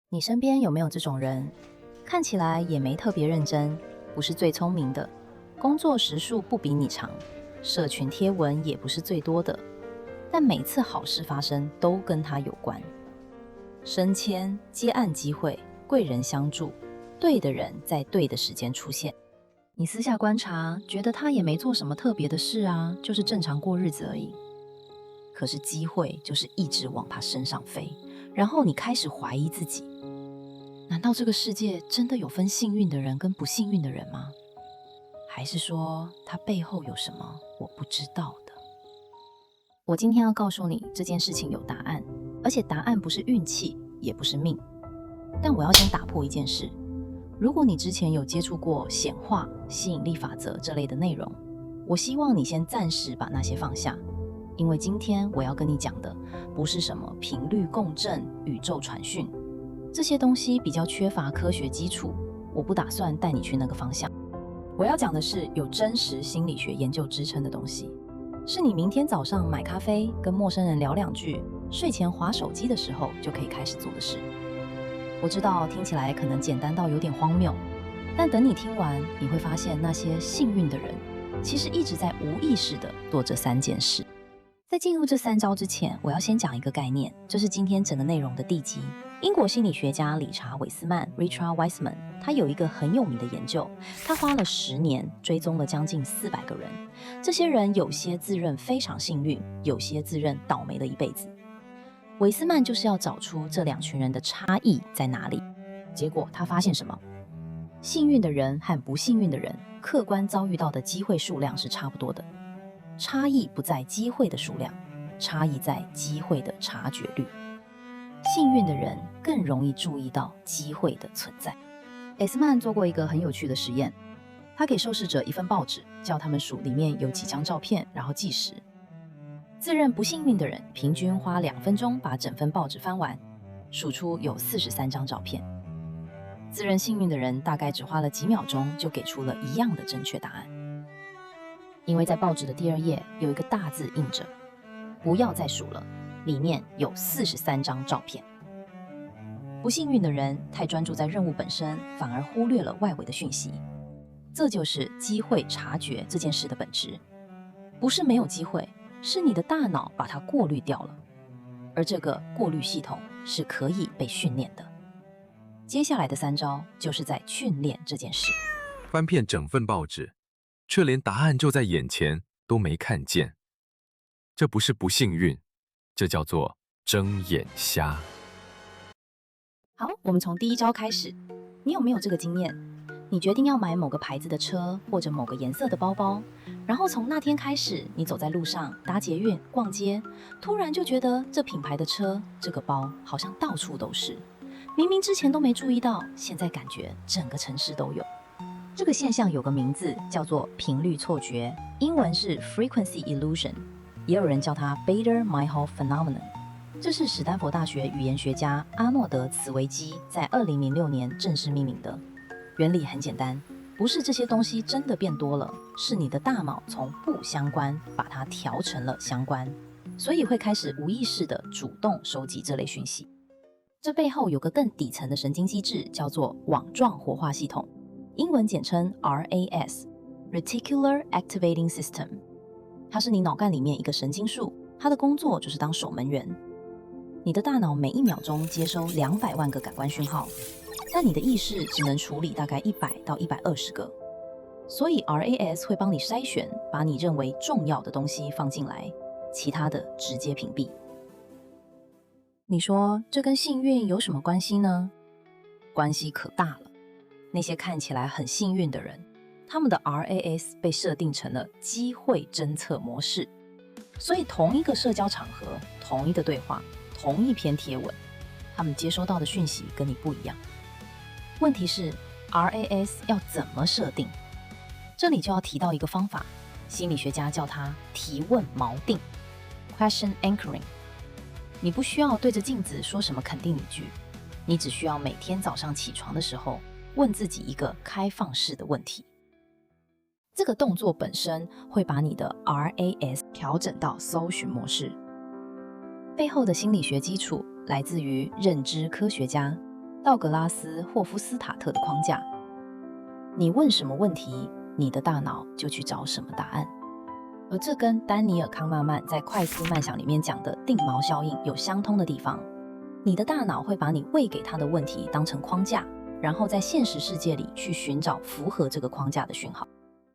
你身边有没有这种人？看起来也没特别认真，不是最聪明的，工作时数不比你长，社群贴文也不是最多的，但每次好事发生都跟他有关。升迁、接案机会、贵人相助，对的人在对的时间出现。你私下观察，觉得他也没做什么特别的事啊，就是正常过日子而已。可是机会就是一直往他身上飞，然后你开始怀疑自己。难道这个世界真的有分幸运的人跟不幸运的人吗？还是说他背后有什么我不知道的？我今天要告诉你，这件事情有答案，而且答案不是运气，也不是命。但我要先打破一件事，如果你之前有接触过显化、吸引力法则这类的内容，我希望你先暂时把那些放下，因为今天我要跟你讲的不是什么频率共振、宇宙传讯，这些东西比较缺乏科学基础，我不打算带你去那个方向。我要讲的是有真实心理学研究支撑的东西，是你明天早上买咖啡、跟陌生人聊两句、睡前滑手机的时候就可以开始做的事。我知道听起来可能简单到有点荒谬，但等你听完，你会发现那些幸运的人其实一直在无意识地做这3件事。在进入这3招之前，我要先讲一个概念，这是今天整个内容的地基。英国心理学家理查·韦斯曼 （Richard Wiseman） 他有一个很有名的研究，他花了10年追踪了将近400个人。这些人有些自认非常幸运，有些自认倒霉了一辈子。韦斯曼就是要找出这2群人的差异在哪里。结果他发现什么？幸运的人和不幸运的人客观遭遇到的机会数量是差不多的，差异不在机会的数量，差异在机会的察觉率。幸运的人更容易注意到机会的存在。韦斯曼做过一个很有趣的实验，他给受试者一份报纸，叫他们数里面有几张照片，然后计时。自认不幸运的人平均花2分钟把整份报纸翻完，数出有43张照片。自认幸运的人大概只花了几秒钟就给出了一样的正确答案。因为在报纸的第2页有一个大字印着不要再数了，里面有43张照片。不幸运的人太专注在任务本身，反而忽略了外围的讯息。这就是机会察觉这件事的本质，不是没有机会，是你的大脑把它过滤掉了，而这个过滤系统是可以被训练的。接下来的3招就是在训练这件事。翻遍整份报纸，却连答案就在眼前都没看见，这不是不幸运，这叫做睁眼瞎。好，我们从第1招开始。你有没有这个经验？你决定要买某个牌子的车，或者某个颜色的包包，然后从那天开始，你走在路上、搭捷运、逛街，突然就觉得这品牌的车、这个包好像到处都是。明明之前都没注意到，现在感觉整个城市都有。这个现象有个名字，叫做频率错觉，英文是 frequency illusion， 也有人叫它 Bader-Meinhof phenomenon。这是史丹佛大学语言学家阿诺德·茨维基在2006年正式命名的。原理很简单，不是这些东西真的变多了，是你的大脑从不相关把它调成了相关，所以会开始无意识地主动收集这类讯息。这背后有个更底层的神经机制，叫做网状活化系统，英文简称 RAS，Reticular Activating System。它是你脑干里面一个神经束，它的工作就是当守门员。你的大脑每1秒钟接收200万个感官讯号，但你的意识只能处理大概100到120个，所以 RAS 会帮你筛选，把你认为重要的东西放进来，其他的直接屏蔽。你说这跟幸运有什么关系呢？关系可大了。那些看起来很幸运的人，他们的 RAS 被设定成了机会侦测模式，所以同一个社交场合、同一个对话、同一篇贴文，他们接收到的讯息跟你不一样。问题是 RAS 要怎么设定？这里就要提到一个方法，心理学家叫它提问锚定 （Question Anchoring）。你不需要对着镜子说什么肯定语句，你只需要每天早上起床的时候问自己一个开放式的问题。这个动作本身会把你的 RAS 调整到搜寻模式。背后的心理学基础来自于认知科学家，道格拉斯·霍夫斯塔特的框架。你问什么问题，你的大脑就去找什么答案。而这跟丹尼尔·康纳曼在《快思慢想》里面讲的定锚效应有相通的地方。你的大脑会把你喂给他的问题当成框架，然后在现实世界里去寻找符合这个框架的讯号。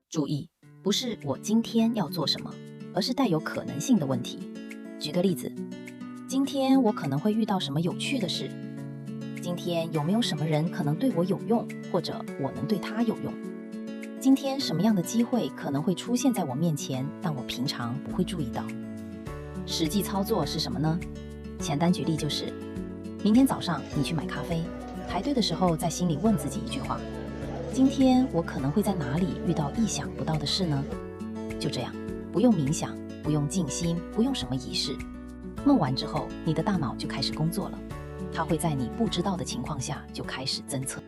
注意，不是我今天要做什么，而是带有可能性的问题。举个例子，今天我可能会遇到什么有趣的事？今天有没有什么人可能对我有用，或者我能对他有用？今天什么样的机会可能会出现在我面前，但我平常不会注意到？实际操作是什么呢？简单举例就是，明天早上你去买咖啡，排队的时候在心里问自己一句话：今天我可能会在哪里遇到意想不到的事呢？就这样，不用冥想，不用静心，不用什么仪式。梦完之后，你的大脑就开始工作了，它会在你不知道的情况下就开始侦测。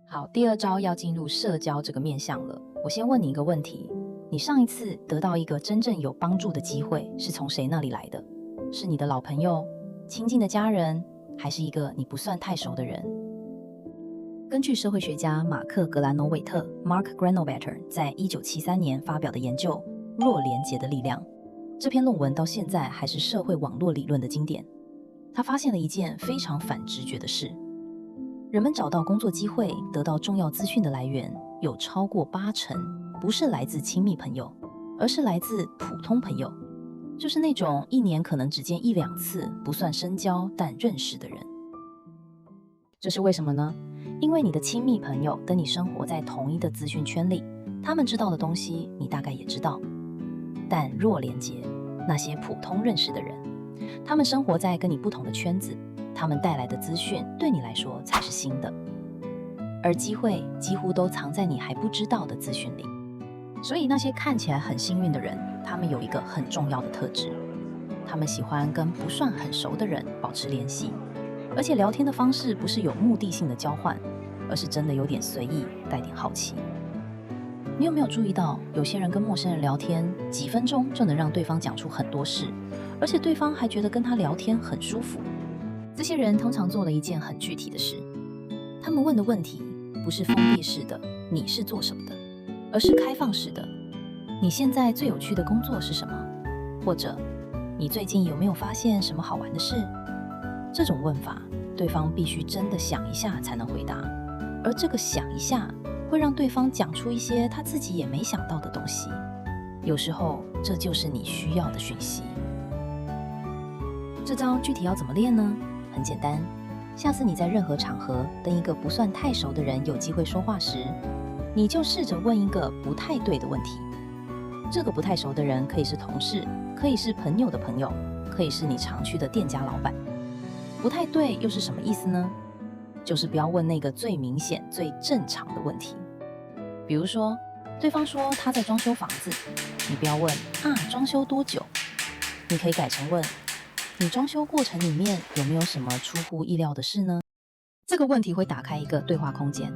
好，第二招要进入社交这个面向了。我先问你一个问题：你上一次得到一个真正有帮助的机会是从谁那里来的？是你的老朋友、亲近的家人，还是一个你不算太熟的人？根据社会学家马克·格兰诺韦特 （Mark Granovetter） 在1973年发表的研究《弱连结的力量》，这篇论文到现在还是社会网络理论的经典。他发现了一件非常反直觉的事。人们找到工作机会、得到重要资讯的来源，有超过80%不是来自亲密朋友，而是来自普通朋友，就是那种一年可能只见1-2次，不算深交但认识的人。这是为什么呢？因为你的亲密朋友跟你生活在同一个资讯圈里，他们知道的东西你大概也知道。但弱连结，那些普通认识的人，他们生活在跟你不同的圈子，他们带来的资讯对你来说才是新的，而机会几乎都藏在你还不知道的资讯里。所以那些看起来很幸运的人，他们有一个很重要的特质，他们喜欢跟不算很熟的人保持联系，而且聊天的方式不是有目的性的交换，而是真的有点随意，带点好奇。你有没有注意到，有些人跟陌生人聊天，几分钟就能让对方讲出很多事，而且对方还觉得跟他聊天很舒服？这些人通常做了一件很具体的事，他们问的问题不是封闭式的“你是做什么的”，而是开放式的“你现在最有趣的工作是什么”，或者“你最近有没有发现什么好玩的事”。这种问法，对方必须真的想一下才能回答，而这个想一下会让对方讲出一些他自己也没想到的东西。有时候，这就是你需要的讯息。这招具体要怎么练呢？很简单，下次你在任何场合跟一个不算太熟的人有机会说话时，你就试着问一个不太对的问题。这个不太熟的人可以是同事，可以是朋友的朋友，可以是你常去的店家老板。不太对又是什么意思呢？就是不要问那个最明显、最正常的问题。比如说，对方说他在装修房子，你不要问装修多久，你可以改成问你装修过程里面有没有什么出乎意料的事呢？这个问题会打开一个对话空间，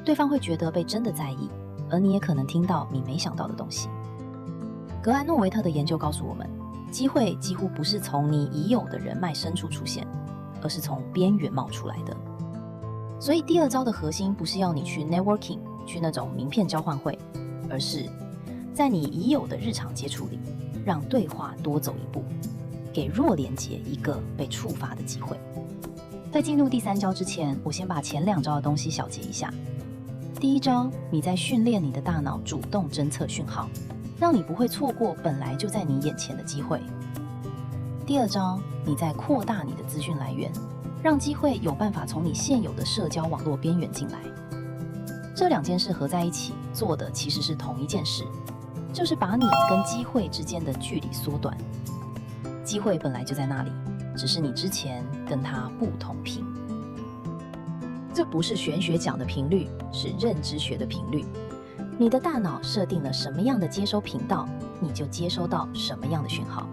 对方会觉得被真的在意，而你也可能听到你没想到的东西。格兰诺维特的研究告诉我们，机会几乎不是从你已有的人脉深处出现，而是从边缘冒出来的。所以第二招的核心不是要你去 networking， 去那种名片交换会，而是在你已有的日常接触里，让对话多走一步，给弱连结一个被触发的机会。在进入第三招之前，我先把前2招的东西小结一下。第一招，你在训练你的大脑主动侦测讯号，让你不会错过本来就在你眼前的机会。第二招，你在扩大你的资讯来源，让机会有办法从你现有的社交网络边缘进来。这2件事合在一起做的其实是同一件事，就是把你跟机会之间的距离缩短。机会本来就在那里，只是你之前跟它不同频。这不是玄学讲的频率，是认知学的频率。你的大脑设定了什么样的接收频道，你就接收到什么样的讯号，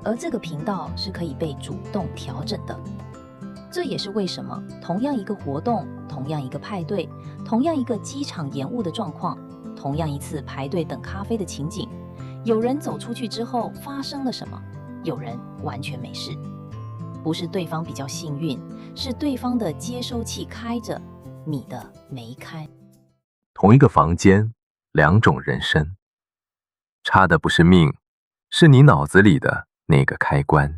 而这个频道是可以被主动调整的。这也是为什么同样一个活动，同样一个派对，同样一个机场延误的状况，同样一次排队等咖啡的情景，有人走出去之后发生了什么，有人完全没事。不是对方比较幸运，是对方的接收器开着，你的没开。同一个房间，两种人生，差的不是命，是你脑子里的那个开关。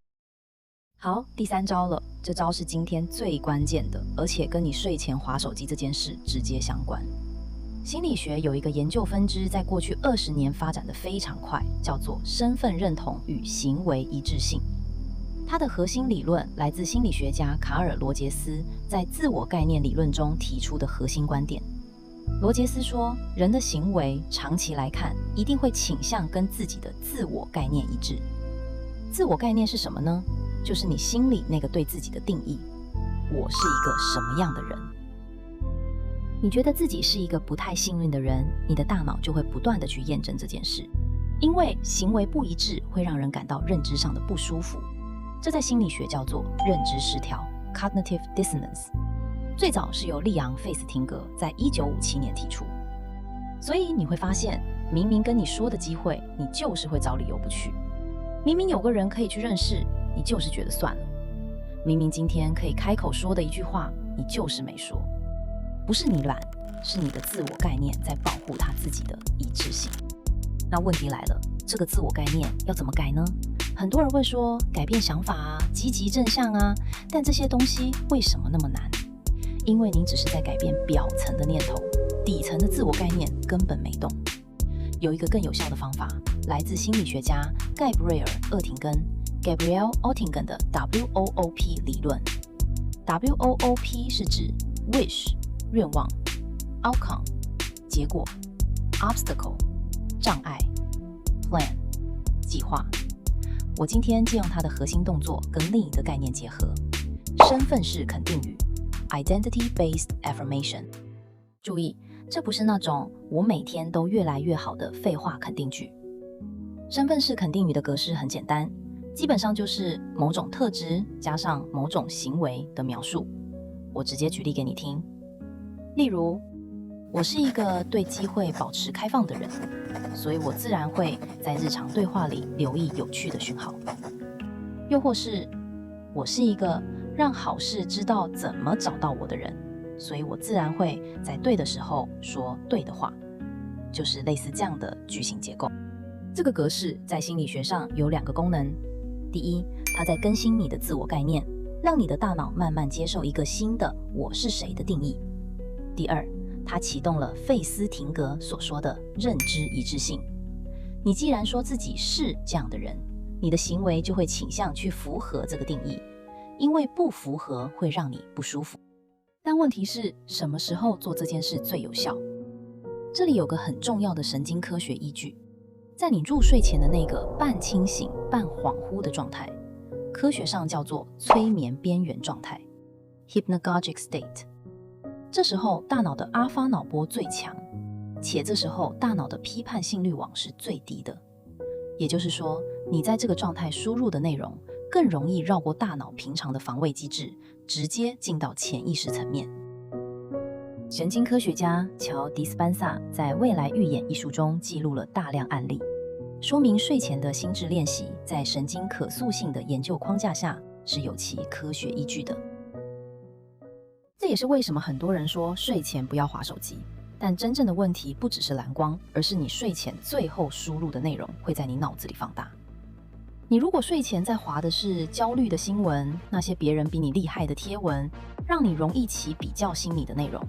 好，第3招了，这招是今天最关键的，而且跟你睡前滑手机这件事直接相关。心理学有一个研究分支，在过去20年发展得非常快，叫做身份认同与行为一致性。它的核心理论来自心理学家卡尔·罗杰斯在自我概念理论中提出的核心观点。罗杰斯说，人的行为长期来看一定会倾向跟自己的自我概念一致。自我概念是什么呢？就是你心里那个对自己的定义，我是一个什么样的人。你觉得自己是一个不太幸运的人，你的大脑就会不断地去验证这件事，因为行为不一致会让人感到认知上的不舒服，这在心理学叫做认知失调 （cognitive dissonance）。最早是由利昂·费斯廷格在1957年提出。所以你会发现，明明跟你说的机会，你就是会找理由不去；明明有个人可以去认识，你就是觉得算了；明明今天可以开口说的一句话，你就是没说。不是你懒，是你的自我概念在保护他自己的一致性。那问题来了，这个自我概念要怎么改呢？很多人会说改变想法啊，积极正向啊，但这些东西为什么那么难？因为你只是在改变表层的念头，底层的自我概念根本没动。有一个更有效的方法，来自心理学家盖布瑞尔·厄廷根 （Gabrielle Oettingen） 的 WOOP 理论。WOOP 是指 wish 愿望、outcome 结果、obstacle 障碍、plan 计划。我今天借用它的核心动作跟另一个概念结合，身份式肯定语 （Identity-based affirmation）。注意，这不是那种我每天都越来越好的废话肯定句。身份式肯定语的格式很简单，基本上就是某种特质加上某种行为的描述。我直接举例给你听。例如，我是一个对机会保持开放的人，所以我自然会在日常对话里留意有趣的讯号。又或是，我是一个让好事知道怎么找到我的人，所以我自然会在对的时候说对的话。就是类似这样的句型结构。这个格式在心理学上有2个功能。第一，它在更新你的自我概念，让你的大脑慢慢接受一个新的我是谁的定义。第二，它启动了费斯廷格所说的认知一致性。你既然说自己是这样的人，你的行为就会倾向去符合这个定义，因为不符合会让你不舒服。但问题是，什么时候做这件事最有效？这里有个很重要的神经科学依据，在你入睡前的那个半清醒、半恍惚的状态，科学上叫做催眠边缘状态 （hypnagogic state）。这时候大脑的阿法脑波最强，且这时候大脑的批判性滤网是最低的。也就是说，你在这个状态输入的内容更容易绕过大脑平常的防卫机制，直接进到潜意识层面。神经科学家乔·迪斯班萨在《未来预演》一书中记录了大量案例，说明睡前的心智练习在神经可塑性的研究框架下是有其科学依据的。这也是为什么很多人说睡前不要滑手机，但真正的问题不只是蓝光，而是你睡前最后输入的内容会在你脑子里放大。你如果睡前在滑的是焦虑的新闻，那些别人比你厉害的贴文，让你容易起比较心理的内容，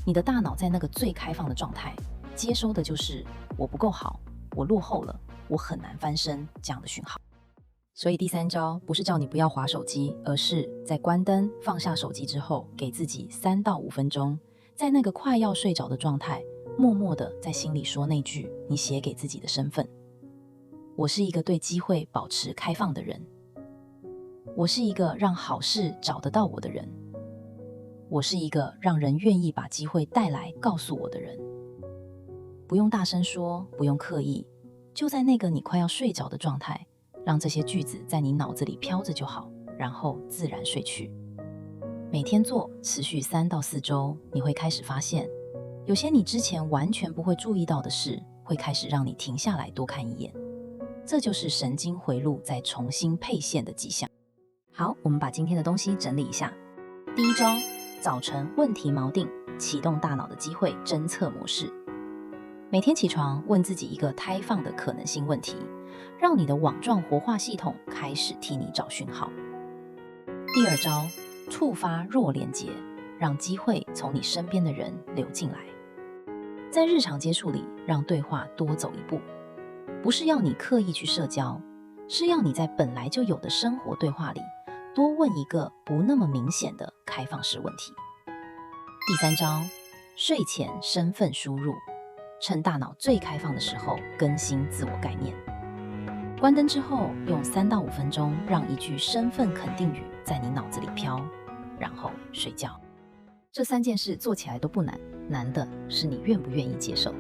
你的大脑在那个最开放的状态，接收的就是我不够好，我落后了，我很难翻身这样的讯号。所以第3招不是叫你不要滑手机，而是在关灯放下手机之后，给自己3到5分钟，在那个快要睡着的状态，默默地在心里说那句你写给自己的身份：我是一个对机会保持开放的人，我是一个让好事找得到我的人，我是一个让人愿意把机会带来告诉我的人。不用大声说，不用刻意，就在那个你快要睡着的状态，让这些句子在你脑子里飘着就好，然后自然睡去。每天做，持续3到4周，你会开始发现，有些你之前完全不会注意到的事，会开始让你停下来多看一眼。这就是神经回路在重新配线的迹象。好，我们把今天的东西整理一下。第一招，早晨问题锚定，启动大脑的机会侦测模式。每天起床问自己一个开放的可能性问题，让你的网状活化系统开始替你找讯号。第二招，触发弱连结，让机会从你身边的人流进来。在日常接触里，让对话多走一步，不是要你刻意去社交，是要你在本来就有的生活对话里多问一个不那么明显的开放式问题。第三招，睡前身份输入，趁大脑最开放的时候更新自我概念。关灯之后，用3到5分钟让一句身份肯定语在你脑子里飘，然后睡觉。这3件事做起来都不难，难的是你愿不愿意接受。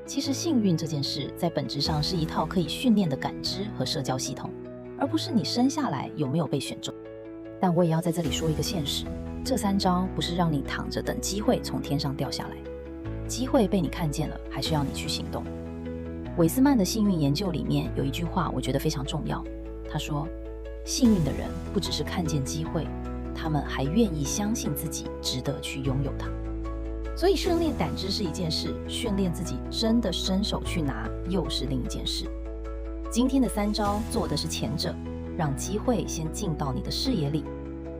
其实幸运这件事在本质上是一套可以训练的感知和社交系统，而不是你生下来有没有被选中。但我也要在这里说一个现实，这3招不是让你躺着等机会从天上掉下来，机会被你看见了，还是要你去行动。韦斯曼的幸运研究里面有一句话我觉得非常重要，他说，幸运的人不只是看见机会，他们还愿意相信自己值得去拥有它。所以训练感知是一件事，训练自己真的伸手去拿又是另一件事。今天的3招做的是前者，让机会先进到你的视野里，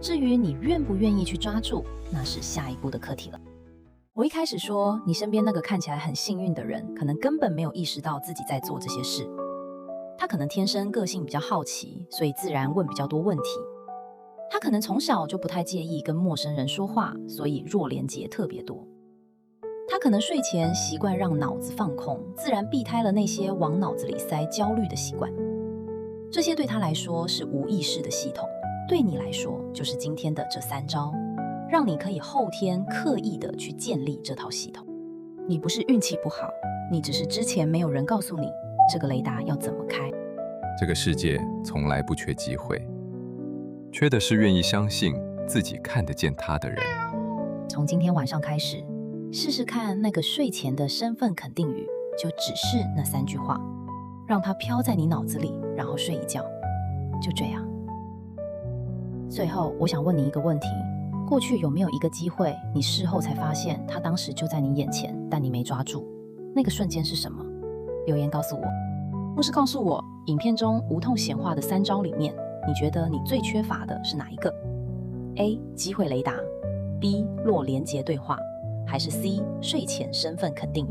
至于你愿不愿意去抓住，那是下一步的课题了。我一开始说，你身边那个看起来很幸运的人，可能根本没有意识到自己在做这些事。他可能天生个性比较好奇，所以自然问比较多问题。他可能从小就不太介意跟陌生人说话，所以弱连结特别多。他可能睡前习惯让脑子放空，自然避开了那些往脑子里塞焦虑的习惯。这些对他来说是无意识的系统，对你来说就是今天的这3招，让你可以后天刻意的去建立这套系统。你不是运气不好，你只是之前没有人告诉你这个雷达要怎么开。这个世界从来不缺机会，缺的是愿意相信自己看得见它的人。从今天晚上开始，试试看那个睡前的身份肯定语，就只是那3句话，让它飘在你脑子里，然后睡一觉，就这样。最后，我想问你一个问题，过去有没有一个机会，你事后才发现它当时就在你眼前，但你没抓住？那个瞬间是什么？留言告诉我，或是告诉我，影片中无痛显化的3招里面，你觉得你最缺乏的是哪一个？ A. 机会雷达， B. 弱连结对话，还是 C. 睡前身份肯定？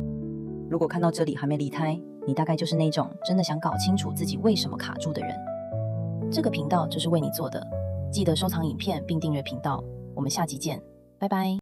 如果看到这里还没离开，你大概就是那种真的想搞清楚自己为什么卡住的人。这个频道就是为你做的，记得收藏影片并订阅频道，我们下集见，拜拜。